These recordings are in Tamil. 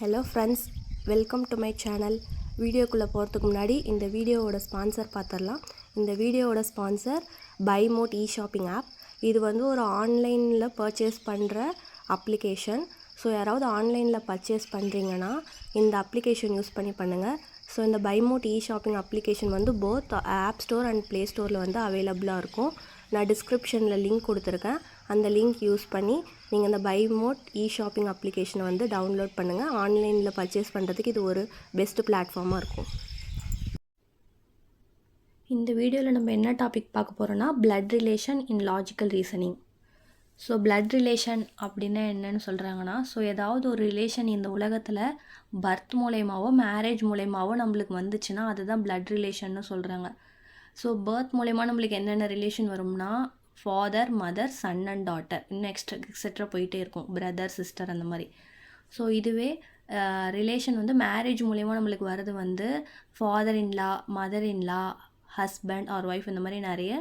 Hello friends, welcome to my channel. வீடியோக்குள்ளே போகிறதுக்கு முன்னாடி இந்த வீடியோவோட ஸ்பான்சர் பார்த்துடலாம். இந்த வீடியோவோட ஸ்பான்சர் பைமோட் ஷாப்பிங் ஆப். இது வந்து ஒரு ஆன்லைனில் பர்ச்சேஸ் பண்ணுற அப்ளிகேஷன். ஸோ யாராவது ஆன்லைனில் பர்ச்சேஸ் பண்ணுறீங்கன்னா இந்த அப்ளிகேஷன் யூஸ் பண்ணி பண்ணுங்கள். ஸோ இந்த பைமோட் ஷாப்பிங் அப்ளிகேஷன் வந்து both app store and play ஸ்டோரில் வந்து அவைலபிளாக இருக்கும். நான் டிஸ்கிரிப்ஷனில் லிங்க் கொடுத்துருக்கேன். அந்த லிங்க் யூஸ் பண்ணி நீங்கள் இந்த பைமோட் ஷாப்பிங் அப்ளிகேஷனை வந்து டவுன்லோட் பண்ணுங்கள். ஆன்லைனில் பர்ச்சேஸ் பண்ணுறதுக்கு இது ஒரு பெஸ்ட் பிளாட்ஃபார்மாக இருக்கும். இந்த வீடியோவில் நம்ம என்ன டாபிக் பார்க்க போகிறோன்னா பிளட் ரிலேஷன் இன் logical reasoning. So blood relation அப்படின்னா என்னன்னு சொல்கிறாங்கன்னா, ஸோ ஏதாவது ஒரு ரிலேஷன் இந்த உலகத்தில் பர்த் மூலயமாவோ மேரேஜ் மூலயமாவோ நம்மளுக்கு வந்துச்சுன்னா அதுதான் பிளட் ரிலேஷன்னு சொல்கிறாங்க. ஸோ பர்த் மூலயமா நம்மளுக்கு என்னென்ன ரிலேஷன் வரும்னா father, mother, son and daughter, இன்னும் எக்ஸெட்ரா போயிட்டே இருக்கும், பிரதர், சிஸ்டர் அந்த மாதிரி. ஸோ இதுவே ரிலேஷன் வந்து மேரேஜ் மூலயமா நம்மளுக்கு வர்றது வந்து father in-law, mother in law, husband or wife, இந்த மாதிரி நிறைய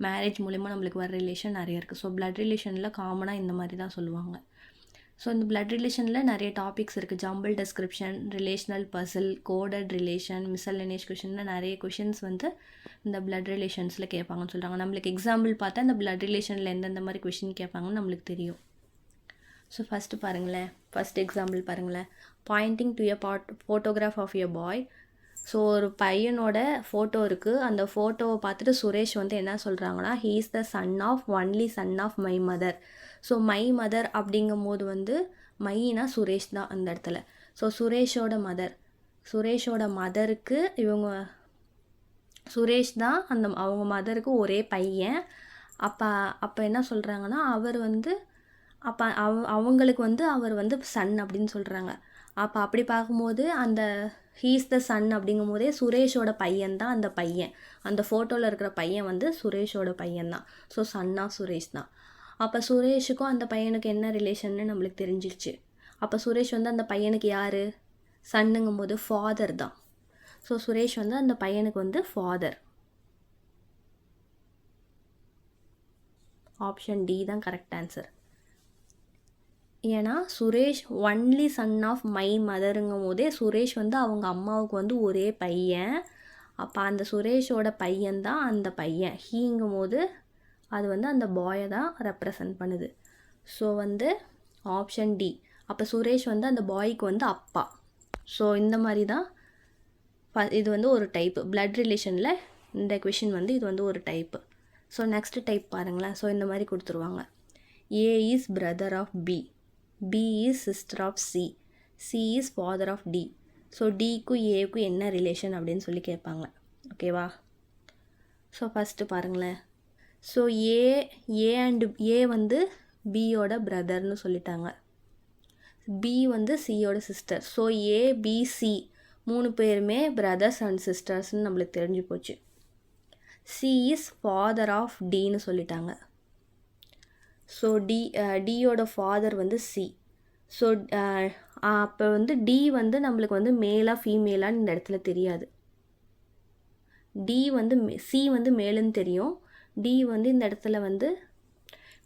மேரேஜ் மூலயமா நம்மளுக்கு வர ரிலேஷன் நிறைய இருக்குது. ஸோ பிளட் ரிலேஷனில் காமனாக இந்த மாதிரி தான் சொல்லுவாங்க. ஸோ இந்த பிளட் ரிலேஷனில் நிறைய டாபிக்ஸ் இருக்குது. Jumble description, relational puzzle, coded relation, miscellaneous கொஷின்னு நிறைய கொஷின்ஸ் வந்து இந்த பிளட் ரிலேஷன்ஸில் கேட்பாங்கன்னு சொல்கிறாங்க. நம்மளுக்கு எக்ஸாம்பிள் பார்த்தா இந்த பிளட் ரிலேஷனில் எந்தெந்த மாதிரி கொஷின் கேட்பாங்கன்னு நம்மளுக்கு தெரியும். ஸோ ஃபஸ்ட்டு பாருங்களேன், ஃபஸ்ட் எக்ஸாம்பிள் பாருங்களேன். Pointing to a photograph of a boy. So ஒரு பையனோட ஃபோட்டோ இருக்குது. அந்த ஃபோட்டோவை பார்த்துட்டு சுரேஷ் வந்து என்ன சொல்கிறாங்கன்னா, he is the only son of my mother. So my mother அப்படிங்கும் போது வந்து மைனா சுரேஷ் தான் அந்த இடத்துல. ஸோ சுரேஷோட மதருக்கு சுரேஷ் தான் அவங்க மதருக்கு ஒரே பையன். அப்போ என்ன சொல்கிறாங்கன்னா, அவர் வந்து அவங்களுக்கு வந்து அவர் வந்து சன் அப்படின்னு சொல்கிறாங்க. அப்படி பார்க்கும்போது அந்த ஹீஸ் த சன் அப்படிங்கும் போதே சுரேஷோட பையன் தான் அந்த பையன். அந்த ஃபோட்டோவில் இருக்கிற பையன் வந்து சுரேஷோட பையன்தான். ஸோ சன்னா சுரேஷ் தான். அப்போ சுரேஷுக்கும் அந்த பையனுக்கு என்ன ரிலேஷன்னு நம்மளுக்கு தெரிஞ்சிருச்சு. அப்போ சுரேஷ் வந்து அந்த பையனுக்கு யார்? சன்னுங்கும் போது ஃபாதர் தான். ஸோ சுரேஷ் வந்து அந்த பையனுக்கு வந்து ஃபாதர். ஆப்ஷன் டி தான் கரெக்ட் ஆன்சர். ஏன்னா Suresh only son of my மதருங்கும் போதே சுரேஷ் வந்து அவங்க அம்மாவுக்கு வந்து ஒரே பையன். அப்போ அந்த சுரேஷோட பையன்தான் அந்த பையன். ஹீங்கும் போது அது வந்து அந்த பாயை தான் ரெப்ரசன்ட் பண்ணுது. ஸோ வந்து ஆப்ஷன் டி. அப்போ சுரேஷ் வந்து அந்த பாய்க்கு வந்து அப்பா. ஸோ இந்த மாதிரி தான் இது வந்து ஒரு டைப்பு. பிளட் ரிலேஷனில் இந்த கொஷின் வந்து இது வந்து ஒரு டைப்பு. ஸோ நெக்ஸ்ட் டைப் பாருங்களேன். ஸோ இந்த மாதிரி கொடுத்துருவாங்க. A is brother of B, B is sister of C, C is father of D. So டிக்கும் ஏக்கும் என்ன ரிலேஷன் அப்படின்னு சொல்லி கேட்பாங்க. ஓகேவா? ஸோ ஃபஸ்ட்டு பாருங்களேன். ஸோ ஏ வந்து பியோட பிரதர்னு சொல்லிட்டாங்க. பி வந்து சியோட சிஸ்டர். ஸோ ஏபிசி 3 பேருமே பிரதர்ஸ் அண்ட் சிஸ்டர்ஸ்ன்னு நம்மளுக்கு தெரிஞ்சு போச்சு. சி இஸ் ஃபாதர் ஆஃப் டின்னு சொல்லிட்டாங்க. ஸோ டியோட ஃபாதர் வந்து சி. ஸோ அப்போ வந்து டி வந்து நம்மளுக்கு வந்து மேலா ஃபீமேலான்னு இந்த இடத்துல தெரியாது. டி வந்து சி வந்து மேலுன்னு தெரியும். டி வந்து இந்த இடத்துல வந்து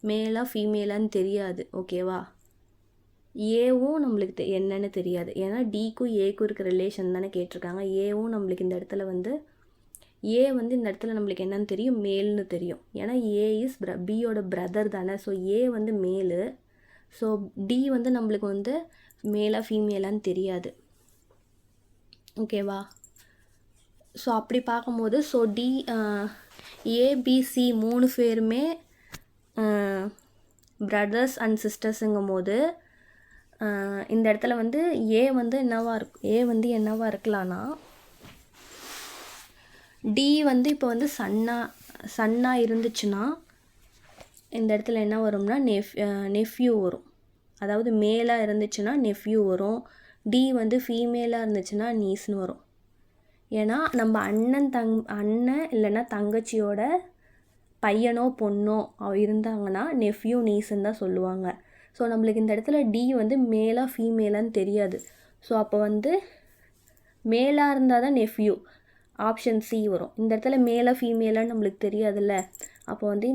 மேலா ஃபீமேலான்னு தெரியாது. ஓகேவா? ஏவும் நம்மளுக்கு என்னன்னு தெரியாது. ஏன்னா டிக்கும் ஏக்கும் இருக்கிற ரிலேஷன் தானே கேட்டிருக்காங்க. ஏவும் நம்மளுக்கு இந்த இடத்துல வந்து ஏ வந்து இந்த இடத்துல நம்மளுக்கு என்னன்னு தெரியும், மேல்னு தெரியும். ஏன்னா ஏ இஸ் பியோட பிரதர் தானே. ஸோ ஏ வந்து மேலு. ஸோ டி வந்து நம்மளுக்கு வந்து மேலா ஃபீமேலான்னு தெரியாது. ஓகேவா? ஸோ அப்படி பார்க்கும்போது ஸோ ஏபிசி 3 பேருமே பிரதர்ஸ் அண்ட் சிஸ்டர்ஸுங்கும் போது இந்த இடத்துல வந்து ஏ வந்து என்னவா இருக்கலாம்னா, டி வந்து இப்போ வந்து சன்னாக இருந்துச்சுன்னா இந்த இடத்துல என்ன வரும்னா நெஃப்யூ வரும். அதாவது மேலாக இருந்துச்சுன்னா நெஃப்யூ வரும். டி வந்து ஃபீமேலாக இருந்துச்சுன்னா நீஸ்னு வரும். ஏன்னா நம்ம அண்ணன் இல்லைன்னா தங்கச்சியோட பையனோ பொண்ணோ இருந்தாங்கன்னா நெஃப்யூ நீஸ்ன்னு தான் சொல்லுவாங்க. ஸோ நம்மளுக்கு இந்த இடத்துல டி வந்து மேலாக ஃபீமேலான்னு தெரியாது. ஸோ அப்போ வந்து மேலாக இருந்தால் தான் நெஃப்யூ, ஆப்ஷன் சி வரும். இந்த இடத்துல மேலாக ஃபீமேலான்னு நம்மளுக்கு தெரியாதுல்ல. அப்போ வந்து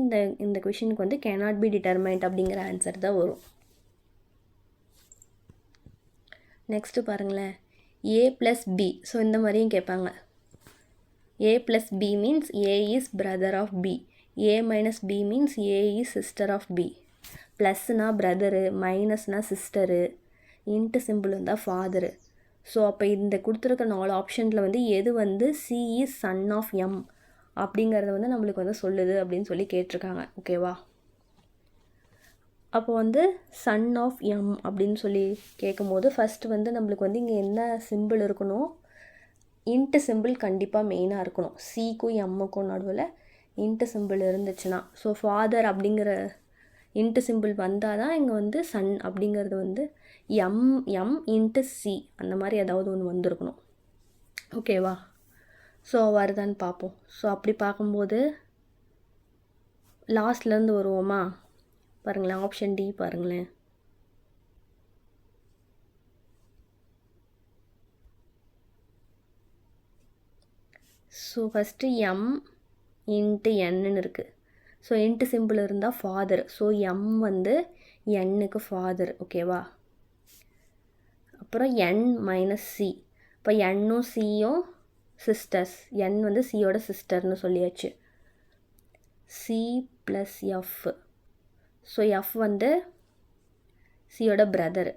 இந்த கொஷினுக்கு வந்து cannot be determined அப்படிங்கிற ஆன்சர் தான் வரும். நெக்ஸ்ட்டு பாருங்களேன், a + b. ஸோ இந்த மாதிரியும் கேட்பாங்க. a + b means a is brother of b. a - b means a is sister of b. ப்ளஸ்னா பிரதரு, மைனஸ்னா சிஸ்டரு, இன்ட்டு சிம்பிள் இருந்தால் ஃபாதரு. ஸோ அப்போ இந்த கொடுத்துருக்க 4 ஆப்ஷனில் வந்து எது வந்து C is son of M அப்படிங்கிறத வந்து நம்மளுக்கு வந்து சொல்லுது அப்படின்னு சொல்லி கேட்டிருக்காங்க. ஓகேவா? அப்போ வந்து சன் ஆஃப் எம் அப்படின்னு சொல்லி கேட்கும்போது ஃபஸ்ட்டு வந்து நம்மளுக்கு வந்து இங்கே என்ன சிம்பிள் இருக்கணும், இன்ட்டு சிம்பிள் கண்டிப்பாக மெயினாக இருக்கணும். சிக்கும் எம்முக்கும் நடுவில் இன்ட்டு சிம்பிள் இருந்துச்சுன்னா, ஸோ ஃபாதர் அப்படிங்கிற இன்ட்டு சிம்பிள் வந்தால் தான் இங்கே வந்து சன் அப்படிங்கிறது வந்து எம் இன்ட்டு சி அந்த மாதிரி ஏதாவது ஒன்று வந்திருக்கணும். ஓகேவா? ஸோ வருதான்னு பார்ப்போம். ஸோ அப்படி பார்க்கும்போது லாஸ்ட்லேருந்து வருவோமா? பாருங்களேன், ஆப்ஷன் டி பாருங்களேன். ஸோ ஃபஸ்ட்டு எம் இன்ட்டு என்னன்னு இருக்குது. ஸோ இன்ட்டு சிம்பிள் இருந்தால் ஃபாதர். ஸோ எம் வந்து என்னுக்கு ஃபாதர். ஓகேவா? அப்புறம் என் மைனஸ் சி. இப்போ என்னும் சியும் சிஸ்டர்ஸ். என் வந்து சியோட சிஸ்டர்னு சொல்லியாச்சு. C plus F. So F வந்து சியோட பிரதர்.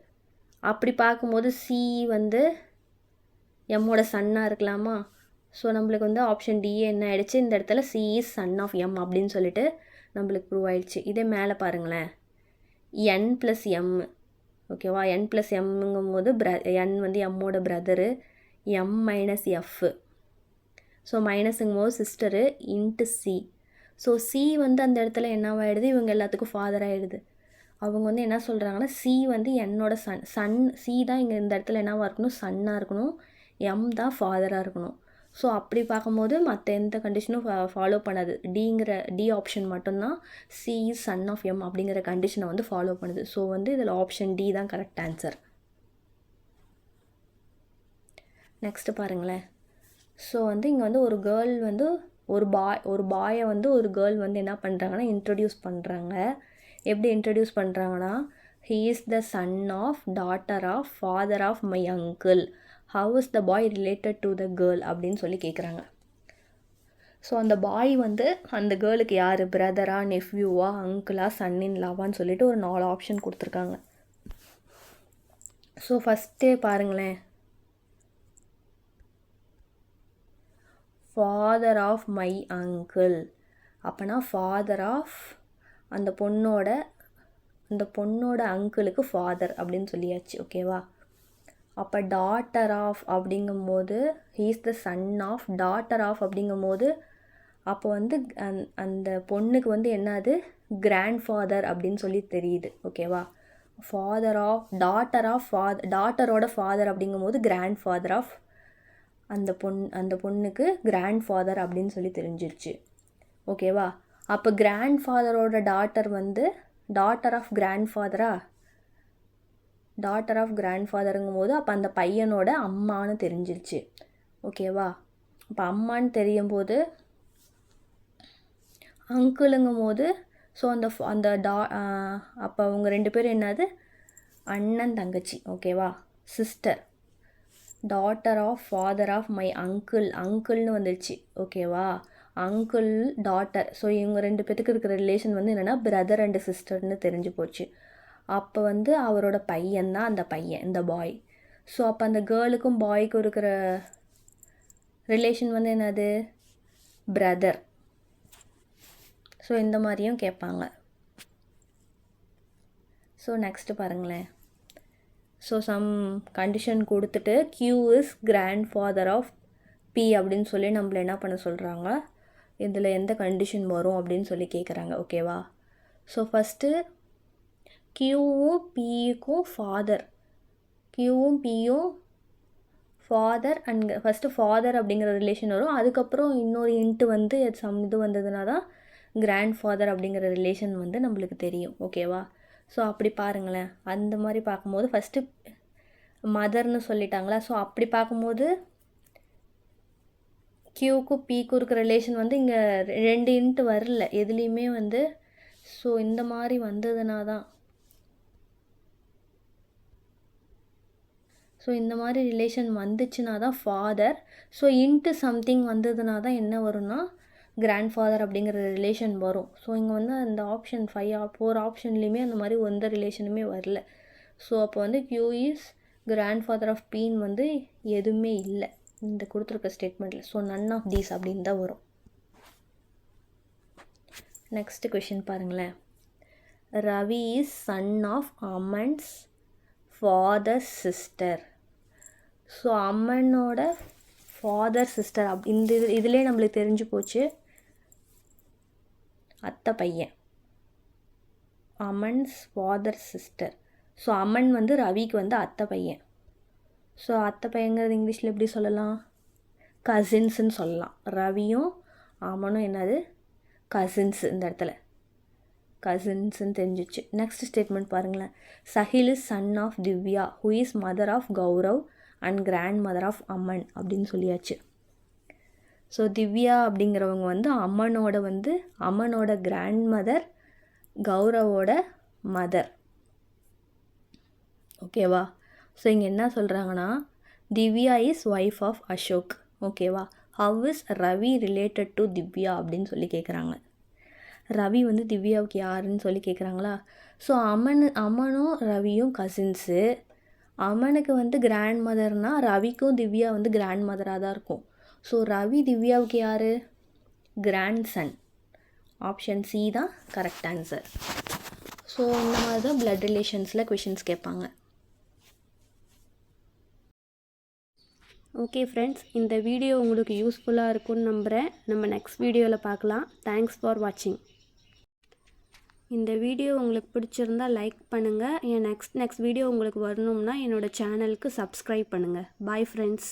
அப்படி பார்க்கும்போது சி வந்து எம்மோட சன்னாக இருக்கலாமா? ஸோ நம்மளுக்கு வந்து ஆப்ஷன் டி என்ன ஆகிடுச்சு, இந்த இடத்துல C is son of M அப்படின்னு சொல்லிட்டு நம்மளுக்கு ப்ரூவ் ஆகிடுச்சு. இதே மேலே பாருங்களேன், என் ப்ளஸ் எம். ஓகேவா? என் ப்ளஸ் எம்ங்கும் போது என் வந்து எம்மோட brother, M minus F. So மைனஸுங்கும் போது sister into C. So C வந்து அந்த இடத்துல என்னவாகிடுது, இவங்க எல்லாத்துக்கும் ஃபாதர் ஆகிடுது. அவங்க வந்து என்ன சொல்கிறாங்கன்னா, சி வந்து என்னோட சன் சி தான் இங்கே இந்த இடத்துல என்னவாக இருக்கணும், சன்னாக இருக்கணும், எம் தான் ஃபாதராக இருக்கணும். ஸோ அப்படி பார்க்கும்போது மற்ற எந்த கண்டிஷனும் ஃபாலோ பண்ணாது. டி ஆப்ஷன் மட்டும்தான் C is son of M அப்படிங்கிற கண்டிஷனை வந்து ஃபாலோ பண்ணுது. ஸோ வந்து இதில் ஆப்ஷன் டி தான் கரெக்ட் ஆன்சர். நெக்ஸ்ட்டு பாருங்களேன். ஸோ வந்து இங்கே வந்து ஒரு கேர்ள் வந்து ஒரு பாயை வந்து ஒரு கேர்ள் வந்து என்ன பண்ணுறாங்கன்னா இன்ட்ரடியூஸ் பண்ணுறாங்க. எப்படி இன்ட்ரடியூஸ் பண்ணுறாங்கன்னா, he is the son of daughter of father of my uncle. How is the boy related to the girl அப்படின்னு சொல்லி கேட்குறாங்க. ஸோ அந்த பாய் வந்து அந்த கேர்ளுக்கு யார், பிரதரா, நெஃப்யூவா, அங்கிளா, சன் இன் லாவான்னு சொல்லிட்டு ஒரு 4 ஆப்ஷன் கொடுத்துருக்காங்க. ஸோ ஃபஸ்ட்டே பாருங்களேன், ஃபாதர் ஆஃப் மை அங்கிள். அப்போனா ஃபாதர் ஆஃப் அந்த பொண்ணோட அங்கிளுக்கு ஃபாதர் அப்படின்னு சொல்லியாச்சு. ஓகேவா? அப்போ டாட்டர் ஆஃப் அப்படிங்கும்போது he is the son of daughter of அப்படிங்கும்போது அப்போ வந்து அந்த பொண்ணுக்கு வந்து என்னது, கிராண்ட் ஃபாதர் அப்படின்னு சொல்லி தெரியுது. ஓகேவா? ஃபாதர் ஆஃப் டாட்டரோட ஃபாதர் அப்படிங்கும்போது கிராண்ட் ஃபாதர் ஆஃப் அந்த பொண்ணுக்கு கிராண்ட் ஃபாதர் அப்படின்னு சொல்லி தெரிஞ்சிருச்சு. ஓகேவா? அப்போ கிராண்ட் ஃபாதரோட டாட்டர் வந்து டாட்டர் ஆஃப் கிராண்ட் ஃபாதருங்கும் போது அப்போ அந்த பையனோட அம்மானு தெரிஞ்சிருச்சு. ஓகேவா? அப்போ அம்மான்னு தெரியும் போது அங்கிளுங்கும் போது ஸோ அப்போ அவங்க 2 பேரும் என்னது, அண்ணன் தங்கச்சி. ஓகேவா? Sister. Daughter of father of my அங்கிள்னு வந்துடுச்சு. ஓகேவா? Uncle daughter. ஸோ இவங்க 2 பேத்துக்கு இருக்கிற ரிலேஷன் வந்து என்னென்னா பிரதர் அண்ட் சிஸ்டர்னு தெரிஞ்சு போச்சு. அப்போ வந்து அவரோட பையன்தான் அந்த பையன், இந்த பாய். ஸோ அப்போ அந்த கேர்ளுக்கும் பாய்க்கும் இருக்கிற ரிலேஷன் வந்து என்னது, பிரதர். ஸோ இந்த மாதிரியும் கேட்பாங்க. ஸோ நெக்ஸ்ட்டு பாருங்களேன். ஸோ சம் கண்டிஷன் கொடுத்துட்டு Q is grandfather of P அப்படின்னு சொல்லி நம்மளை என்ன பண்ண சொல்கிறாங்க, இதில் எந்த கண்டிஷன் வரும் அப்படின்னு சொல்லி கேட்குறாங்க. ஓகேவா? ஸோ ஃபஸ்ட்டு Qவும் Pக்கும் ஃபாதர் அண்ட் ஃபஸ்ட்டு ஃபாதர் அப்படிங்கிற ரிலேஷன் வரும். அதுக்கப்புறம் இன்னொரு இன்ட்டு வந்து இது வந்ததுனா தான் கிராண்ட் ஃபாதர் அப்படிங்கிற ரிலேஷன் வந்து நம்மளுக்கு தெரியும். ஓகேவா? ஸோ அப்படி பாருங்களேன். அந்த மாதிரி பார்க்கும்போது ஃபஸ்ட்டு மதர்னு சொல்லிட்டாங்களா. ஸோ அப்படி பார்க்கும்போது Qக்கும் Pக்கும் இருக்கிற ரிலேஷன் வந்து இங்கே 2 இன்ட்டு வரல எதுலேயுமே வந்து. ஸோ இந்த மாதிரி வந்ததுனா தான் ஸோ இந்த மாதிரி ரிலேஷன் வந்துச்சுன்னா தான் ஃபாதர். ஸோ இன்ட்டு சம்திங் வந்ததுனா தான் என்ன வரும்னா கிராண்ட் ஃபாதர் அப்படிங்கிற ரிலேஷன் வரும். ஸோ இங்கே வந்து அந்த ஆப்ஷன் 4 ஆப்ஷன்லேயுமே அந்த மாதிரி எந்த ரிலேஷனுமே வரல. ஸோ அப்போ வந்து Q is grandfather of பீன் வந்து எதுவுமே இல்லை இந்த கொடுத்துருக்க ஸ்டேட்மெண்ட்டில். ஸோ நன் ஆஃப் தீஸ் அப்படின்னு தான் வரும். நெக்ஸ்ட் கொஷின் பாருங்களேன். Ravi is son of Aman's father sister. So அம்மனோட ஃபாதர் சிஸ்டர் இந்த இதுலேயே நம்மளுக்கு தெரிஞ்சு போச்சு அத்தை பையன். Aman's father sister. So Aman வந்து ரவிக்கு வந்து அத்தை பையன். ஸோ அத்தை பையங்கிறது இங்கிலீஷில் எப்படி சொல்லலாம்? கசின்ஸுன்னு சொல்லலாம். ரவியும் அம்மனும் என்னது கசின்ஸ். இந்த இடத்துல கசின்ஸுன்னு தெரிஞ்சிச்சு. நெக்ஸ்ட் ஸ்டேட்மெண்ட் பாருங்களேன். Sahil is son of Divya who is mother of Gaurav and grandmother of Aman அப்படின்னு சொல்லியாச்சு. ஸோ திவ்யா அப்படிங்கிறவங்க வந்து அம்மனோட கிராண்ட் மதர், கௌரவோட மதர். ஓகேவா? ஸோ இங்கே என்ன சொல்கிறாங்கன்னா Divya is wife of Ashok. ஓகேவா? How is Ravi related to Divya அப்படின்னு சொல்லி கேட்குறாங்க. ரவி வந்து திவ்யாவுக்கு யாருன்னு சொல்லி கேட்குறாங்களா? ஸோ அம்மனும் ரவியும் கசின்ஸு. அம்மனுக்கு வந்து கிராண்ட் மதர்னால் ரவிக்கும் திவ்யா வந்து கிராண்ட் மதராக தான் இருக்கும். ஸோ ரவி திவ்யாவுக்கு யார்? Grandson. ஆப்ஷன் சி தான் கரெக்ட் ஆன்சர். ஸோ இந்த மாதிரி தான் பிளட் ரிலேஷன்ஸில் கொஷின்ஸ் கேட்பாங்க. ஓகே ஃப்ரெண்ட்ஸ், இந்த வீடியோ உங்களுக்கு யூஸ்ஃபுல்லாக இருக்கும்னு நம்புகிறேன். நம்ம நெக்ஸ்ட் வீடியோவில் பார்க்கலாம். தேங்க்ஸ் ஃபார் வாட்சிங். இந்த வீடியோ உங்களுக்கு பிடிச்சிருந்தால் லைக் பண்ணுங்கள். என் நெக்ஸ்ட் வீடியோ உங்களுக்கு வரணும்னா என்னோடய சேனலுக்கு சப்ஸ்கிரைப் பண்ணுங்கள். Bye friends.